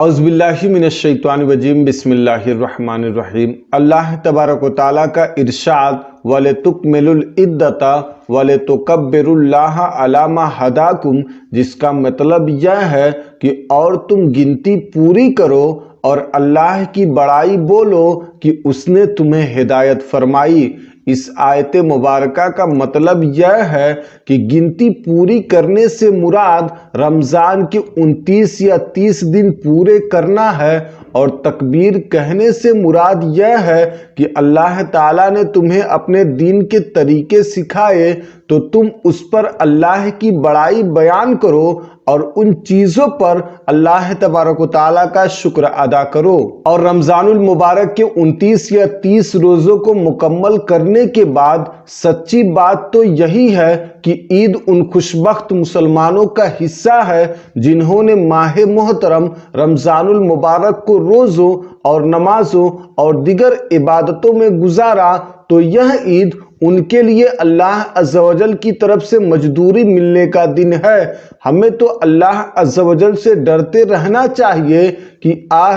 اعوذ باللہ من الشیطان الرجیم بسم اللہ الرحمن الرحیم۔ اللہ تبارک و تعالیٰ کا ارشاد وَلِتُكْمِلُوا الْعِدَّةَ وَلِتُكَبِّرُوا اللَّهَ عَلَىٰ مَا هَدَاكُمْ، جس کا مطلب یہ ہے کہ اور تم گنتی پوری کرو اور اللہ کی بڑائی بولو کہ اس نے تمہیں ہدایت فرمائی۔ اس آیت مبارکہ کا مطلب یہ ہے کہ گنتی پوری کرنے سے مراد رمضان کے 29 یا 30 دن پورے کرنا ہے، اور تکبیر کہنے سے مراد یہ ہے کہ اللہ تعالیٰ نے تمہیں اپنے دین کے طریقے سکھائے تو تم اس پر اللہ کی بڑائی بیان کرو اور ان چیزوں پر اللہ تبارک و تعالیٰ کا شکر ادا کرو۔ اور رمضان المبارک کے 29 یا 30 روزوں کو مکمل کرنے کے بعد سچی بات تو یہی ہے کہ عید ان خوشبخت مسلمانوں کا حصہ ہے جنہوں نے ماہ محترم رمضان المبارک کو روزوں اور نمازوں اور دیگر عبادتوں میں گزارا، تو یہ عید ان کے لیے اللہ عز و جل کی طرف سے مجدوری ملنے کا دن ہے۔ ہمیں تو اللہ عز و جل سے ڈرتے رہنا چاہیے کہ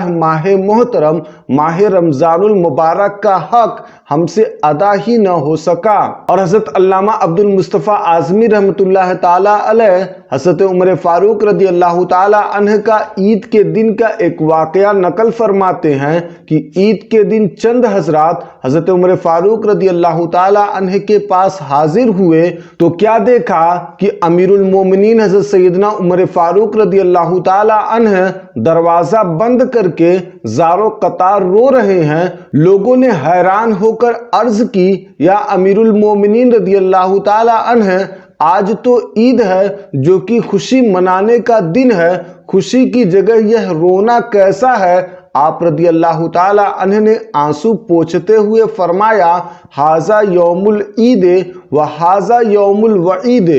ماہ محترم ماہ رمضان المبارک کا حق ہم سے ادا ہی نہ ہو سکا۔ اور حضرت علامہ عبد المصطفیٰ اعظمی رحمۃ اللہ تعالیٰ علیہ حضرت عمر فاروق رضی اللہ تعالیٰ عنہ کا عید کے دن کا ایک واقعہ نقل فرماتے ہیں کہ عید کے دن چند حضرات حضرت عمر فاروق رضی اللہ تعالیٰ عنہ کے پاس حاضر ہوئے تو کیا دیکھا کہ امیر المومنین حضرت سیدنا عمر فاروق رضی اللہ تعالیٰ عنہ دروازہ بند کر کے زارو قطار رو رہے ہیں۔ لوگوں نے حیران ہو کر عرض کی، یا امیر المومنین رضی اللہ تعالیٰ عنہ، آج تو عید ہے جو کہ خوشی منانے کا دن ہے، خوشی کی جگہ یہ رونا کیسا ہے؟ آپ رضی اللہ تعالیٰ عنہ نے آنسو پوچھتے ہوئے فرمایا، ھذا یوم العید و ھذا یوم الوعید،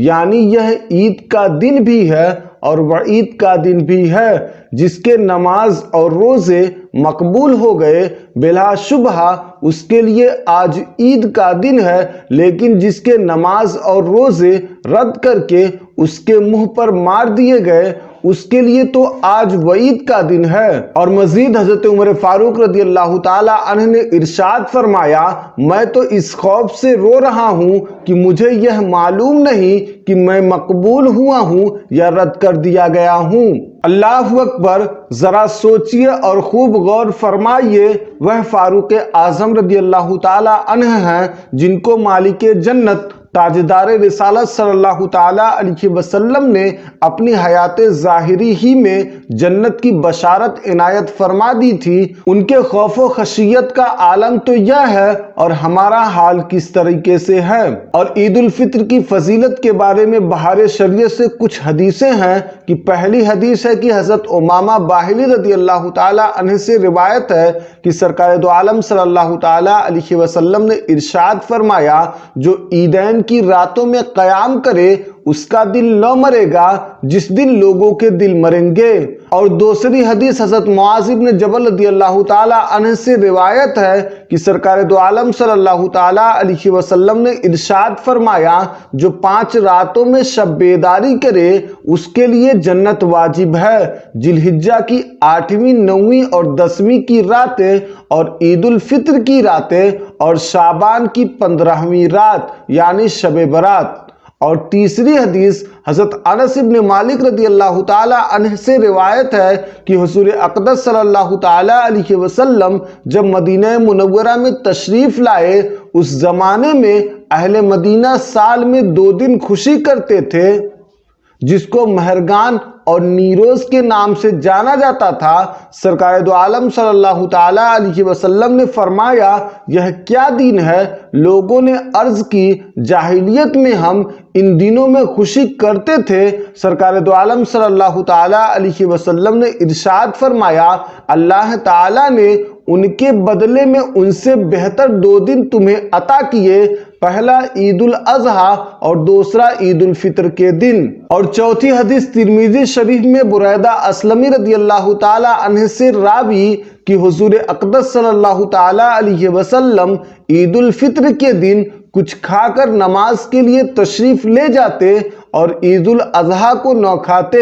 یعنی یہ عید کا دن بھی ہے اور وعید کا دن بھی ہے۔ جس کے نماز اور روزے مقبول ہو گئے بلا شبہ اس کے لیے آج عید کا دن ہے، لیکن جس کے نماز اور روزے رد کر کے اس کے منہ پر مار دیے گئے اس کے لیے تو آج وعید کا دن ہے۔ اور مزید حضرت عمر فاروق رضی اللہ تعالیٰ عنہ نے ارشاد فرمایا، میں تو اس خوف سے رو رہا ہوں کہ مجھے یہ معلوم نہیں کہ میں مقبول ہوا ہوں یا رد کر دیا گیا ہوں۔ اللہ اکبر! ذرا سوچئے اور خوب غور فرمائیے، وہ فاروق اعظم رضی اللہ تعالیٰ عنہ ہیں جن کو مالک جنت تاجدار رسالت صلی اللہ تعالیٰ علیہ وسلم نے اپنی حیات ظاہری ہی میں جنت کی بشارت عنایت فرما دی تھی۔ ان کے خوف و خشیت کا عالم تو یہ ہے، اور ہمارا حال کس طریقے سے ہے۔ اور عید الفطر کی فضیلت کے بارے میں بہار شریعت سے کچھ حدیثیں ہیں کہ پہلی حدیث ہے کہ حضرت امامہ باہلی رضی اللہ تعالیٰ عنہ سے روایت ہے کہ سرکار دو عالم صلی اللہ تعالیٰ علیہ وسلم نے ارشاد فرمایا، جو عیدین کی راتوں میں قیام کرے اس کا دل نہ مرے گا جس دن لوگوں کے دل مریں گے۔ اور دوسری حدیث حضرت معاذ بن جبل رضی اللہ تعالیٰ عنہ سے روایت ہے کہ سرکار دو عالم صلی اللہ تعالیٰ علیہ وسلم نے ارشاد فرمایا، جو 5 راتوں میں شب بیداری کرے اس کے لیے جنت واجب ہے۔ ذی الحجہ کی 8ویں، 9ویں اور 10ویں کی راتیں، اور عید الفطر کی راتیں، اور شعبان کی 15ویں رات یعنی شب برات۔ اور تیسری حدیث حضرت انس بن مالک رضی اللہ تعالیٰ عنہ سے روایت ہے کہ حضور اقدس صلی اللہ تعالیٰ علیہ وسلم جب مدینہ منورہ میں تشریف لائے، اس زمانے میں اہل مدینہ سال میں 2 دن خوشی کرتے تھے جس کو مہرگان اور نیروز کے نام سے جانا جاتا تھا۔ سرکار دو عالم صلی اللہ تعالیٰ علیہ وسلم نے فرمایا، یہ کیا دن ہے؟ لوگوں نے عرض کی، جاہلیت میں ہم ان دنوں میں خوشی کرتے تھے۔ سرکار دو عالم صلی اللہ تعالیٰ علیہ وسلم نے ارشاد فرمایا، اللہ تعالیٰ نے ان کے بدلے میں ان سے بہتر 2 دن تمہیں عطا کیے، پہلا عید الاضحیٰ اور دوسرا عید الفطر کے دن۔ اور چوتھی حدیث ترمذی شریف میں بریدہ اسلمی رضی اللہ تعالیٰ عنہ سے راوی کہ حضور اقدس صلی اللہ تعالیٰ علیہ وسلم عید الفطر کے دن کچھ کھا کر نماز کے لیے تشریف لے جاتے اور عید الاضحیٰ کو نہ کھاتے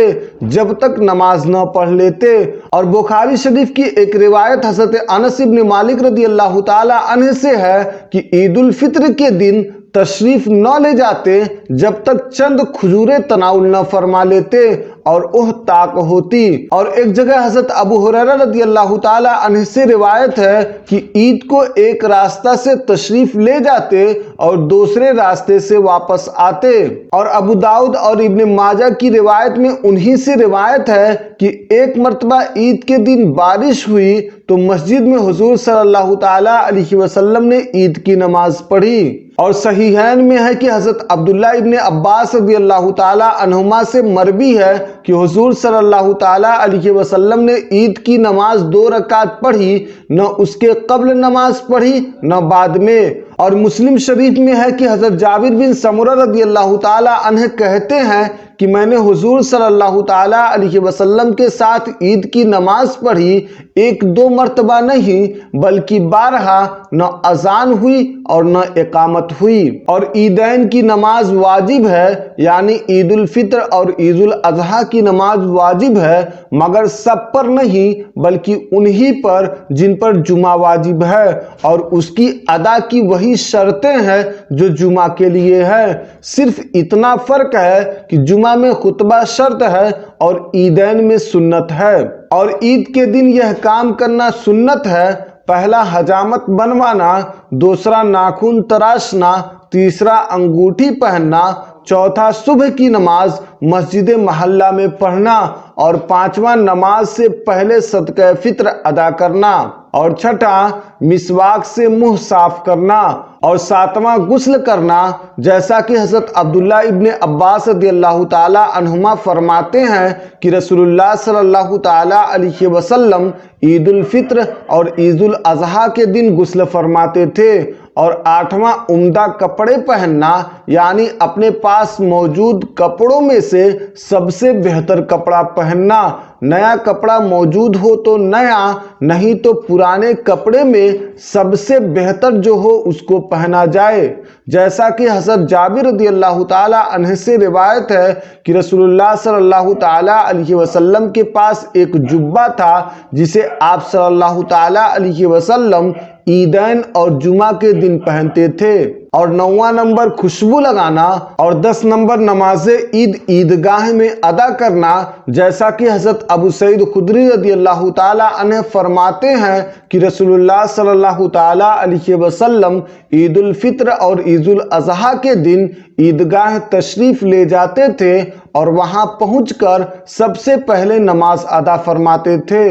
جب تک نماز نہ پڑھ لیتے۔ اور بخاری شریف کی ایک روایت حضرت انس بن مالک رضی اللہ تعالی عنہ سے ہے کہ عید الفطر کے دن تشریف نہ لے جاتے جب تک چند کھجوریں تناول نہ فرما لیتے اور تاک ہوتی۔ اور ایک جگہ حضرت ابو ہریرہ رضی اللہ تعالی عنہ سے روایت ہے کہ عید کو ایک راستہ سے تشریف لے جاتے اور دوسرے راستے سے واپس آتے۔ اور ابو داؤد اور ابن ماجہ کی روایت میں انہی سے روایت ہے کہ ایک مرتبہ عید کے دن بارش ہوئی تو مسجد میں حضور صلی اللہ تعالی علیہ وسلم نے عید کی نماز پڑھی۔ اور صحیحین میں ہے کہ حضرت عبداللہ ابن عباس رضی اللہ تعالی عنہما سے مروی ہے کہ حضور صلی اللہ تعالی علیہ وسلم نے عید کی نماز 2 رکعت پڑھی، نہ اس کے قبل نماز پڑھی نہ بعد میں۔ اور مسلم شریف میں ہے کہ حضرت جابر بن سمرہ رضی اللہ تعالی عنہ کہتے ہیں کہ میں نے حضور صلی اللہ تعالی علیہ وسلم کے ساتھ عید کی نماز پڑھی، 1-2 مرتبہ نہیں بلکہ 12، نہ اذان ہوئی اور نہ اقامت ہوئی۔ اور عیدین کی نماز واجب ہے، یعنی عید الفطر اور عید الاضحیٰ کی نماز واجب ہے، مگر سب پر نہیں بلکہ انہی پر جن پر جمعہ واجب ہے، اور اس کی ادا کی وہی شرطیں ہیں جو جمعہ کے لیے ہے۔ صرف اتنا فرق ہے کہ جمعہ میں خطبہ شرط ہے اور عیدین میں سنت ہے۔ اور عید کے دن یہ کام کرنا سنت ہے: پہلا حجامت بنوانا، دوسرا ناخن تراشنا، تیسرا انگوٹھی پہننا، چوتھا صبح کی نماز مسجد محلہ میں پڑھنا، اور پانچواں نماز سے پہلے صدقہ فطر ادا کرنا، اور چھٹا مسواک سے منہ صاف کرنا، اور ساتواں غسل کرنا، جیسا کہ حضرت عبداللہ ابن عباس رضی اللہ تعالی عنہما فرماتے ہیں کہ رسول اللہ صلی اللہ تعالی علیہ وسلم عید الفطر اور عید الاضحیٰ کے دن غسل فرماتے تھے۔ اور 8واں عمدہ کپڑے پہننا، یعنی اپنے پاس موجود کپڑوں میں سے سب سے بہتر کپڑا پہننا، نیا کپڑا موجود ہو تو نیا، نہیں تو پرانے کپڑے میں سب سے بہتر جو ہو اس کو پہنا جائے، جیسا کہ حضرت جابر رضی اللہ تعالی عنہ سے روایت ہے کہ رسول اللہ صلی اللہ تعالی علیہ وسلم کے پاس ایک جبہ تھا جسے آپ صلی اللہ تعالی علیہ وسلم عیدین اور جمعہ کے دن پہنتے تھے۔ اور 9واں نمبر خوشبو لگانا، اور 10 نمبر نماز عید عیدگاہ میں ادا کرنا، جیسا کہ حضرت ابو سعید خدری رضی اللہ تعالی عنہ فرماتے ہیں کہ رسول اللہ صلی اللہ تعالی علیہ وسلم عید الفطر اور عید الاضحیٰ کے دن عیدگاہ تشریف لے جاتے تھے اور وہاں پہنچ کر سب سے پہلے نماز ادا فرماتے تھے۔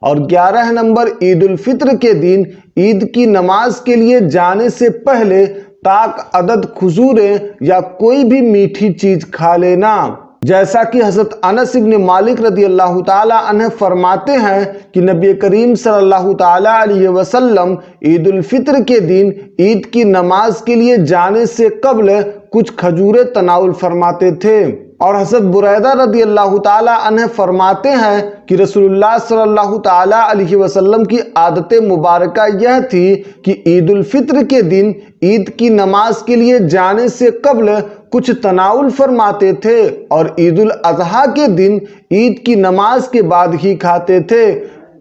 اور 11 نمبر عید الفطر کے دن عید کی نماز کے لیے جانے سے پہلے تاک عدد کھجوریں یا کوئی بھی میٹھی چیز کھا لینا، جیسا کہ حضرت انس بن مالک رضی اللہ تعالی عنہ فرماتے ہیں کہ نبی کریم صلی اللہ تعالی علیہ وسلم عید الفطر کے دن عید کی نماز کے لیے جانے سے قبل کچھ کھجوریں تناول فرماتے تھے۔ اور حضرت بریدہ رضی اللہ تعالی عنہ فرماتے ہیں کہ رسول اللہ صلی اللہ تعالی علیہ وسلم کی عادت مبارکہ یہ تھی کہ عید الفطر کے دن عید کی نماز کے لیے جانے سے قبل کچھ تناول فرماتے تھے اور عید الاضحیٰ کے دن عید کی نماز کے بعد ہی کھاتے تھے۔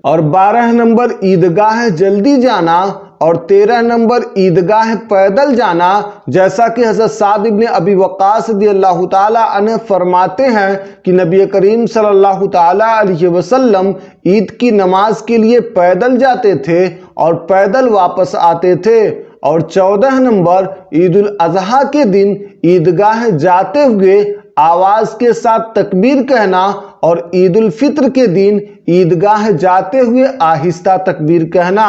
اور 12 نمبر عیدگاہ جلدی جانا، اور 13 نمبر عیدگاہ پیدل جانا، جیسا کہ حضرت سعد بن ابی وقاص رضی اللہ تعالی عنہ فرماتے ہیں کہ نبی کریم صلی اللہ تعالی علیہ وسلم عید کی نماز کے لیے پیدل جاتے تھے اور پیدل واپس آتے تھے۔ اور 14 نمبر عید الاضحیٰ کے دن عیدگاہ جاتے ہوئے آواز کے ساتھ تکبیر کہنا، اور عید الفطر کے دن عیدگاہ جاتے ہوئے آہستہ تکبیر کہنا۔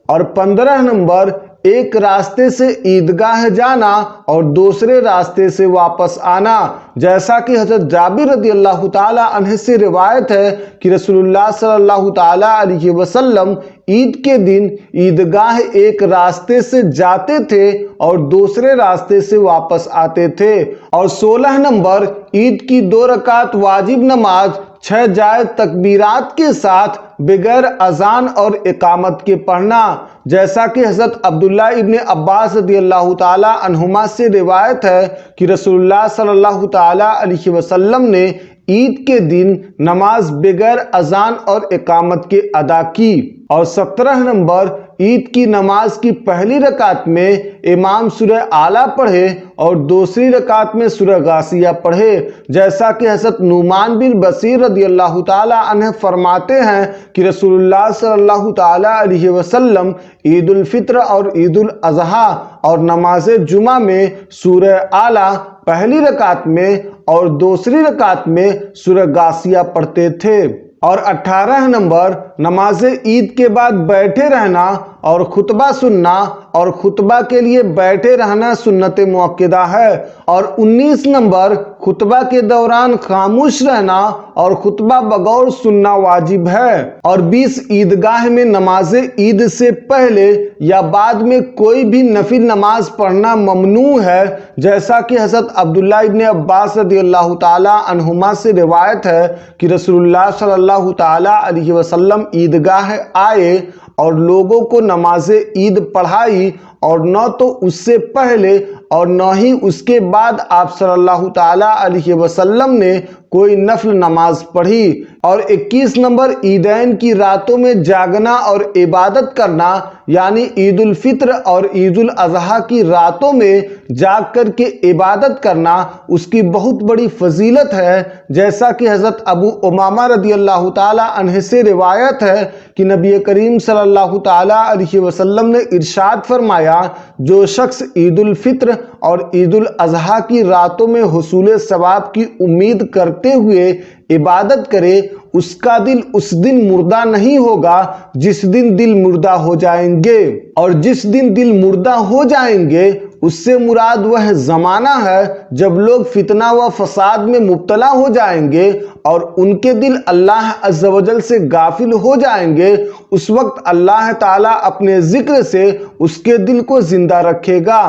اور 15 نمبر ایک راستے سے عیدگاہ جانا اور دوسرے راستے سے واپس آنا، جیسا کہ حضرت جابر رضی اللہ تعالی عنہ سے روایت ہے کہ رسول اللہ صلی اللہ تعالی علیہ وسلم عید کے دن عیدگاہ ایک راستے سے جاتے تھے اور دوسرے راستے سے واپس آتے تھے۔ اور 16 نمبر عید کی 2 رکعت واجب نماز 6 جائز تکبیرات کے ساتھ بغیر اذان اور اقامت کے پڑھنا، جیسا کہ حضرت عبداللہ ابن عباس رضی اللہ تعالی عنہما سے روایت ہے کہ رسول اللہ صلی اللہ تعالی علیہ وسلم نے عید کے دن نماز بغیر اذان اور اقامت کے ادا کی۔ اور 17 نمبر، عید کی نماز کی پہلی رکعت میں امام سورہ اعلیٰ پڑھے اور دوسری رکعت میں سورہ غاشیہ پڑھے، جیسا کہ حضرت نعمان بن بشیر رضی اللہ تعالی عنہ فرماتے ہیں کہ رسول اللہ صلی اللہ تعالی علیہ وسلم عید الفطر اور عید الاضحیٰ اور نماز جمعہ میں سورہ اعلیٰ پہلی رکعت میں اور دوسری رکعت میں سورہ غاشیہ پڑھتے تھے۔ اور 18 نمبر، نماز عید کے بعد بیٹھے رہنا اور خطبہ سننا اور خطبہ کے لیے بیٹھے رہنا سنت مؤکدہ ہے۔ اور 19 نمبر، خطبہ کے دوران خاموش رہنا اور خطبہ بغور سننا واجب ہے۔ اور 20 عیدگاہ میں نماز عید سے پہلے یا بعد میں کوئی بھی نفل نماز پڑھنا ممنوع ہے، جیسا کہ حضرت عبداللہ ابن عباس رضی اللہ تعالی عنہما سے روایت ہے کہ رسول اللہ صلی اللہ تعالی علیہ وسلم عیدگاہ آئے اور لوگوں کو نماز عید پڑھائی، اور نہ تو اس سے پہلے اور نہ ہی اس کے بعد آپ صلی اللہ تعالی علیہ وسلم نے کوئی نفل نماز پڑھی۔ اور 21 نمبر، عیدین کی راتوں میں جاگنا اور عبادت کرنا، یعنی عید الفطر اور عید الاضحیٰ کی راتوں میں جاگ کر کے عبادت کرنا، اس کی بہت بڑی فضیلت ہے، جیسا کہ حضرت ابو امامہ رضی اللہ تعالی عنہ سے روایت ہے کہ نبی کریم صلی اللہ تعالی علیہ وسلم نے ارشاد فرمایا، جو شخص عید الفطر اور عید الاضحیٰ کی راتوں میں حصول ثواب کی امید کرتے ہوئے عبادت کرے، اس کا دل اس دن مردہ نہیں ہوگا جس دن دل مردہ ہو جائیں گے۔ اور جس دن دل مردہ ہو جائیں گے اس سے مراد وہ زمانہ ہے جب لوگ فتنہ و فساد میں مبتلا ہو جائیں گے اور ان کے دل اللہ عز و جل سے غافل ہو جائیں گے۔ اس وقت اللہ تعالیٰ اپنے ذکر سے اس کے دل کو زندہ رکھے گا۔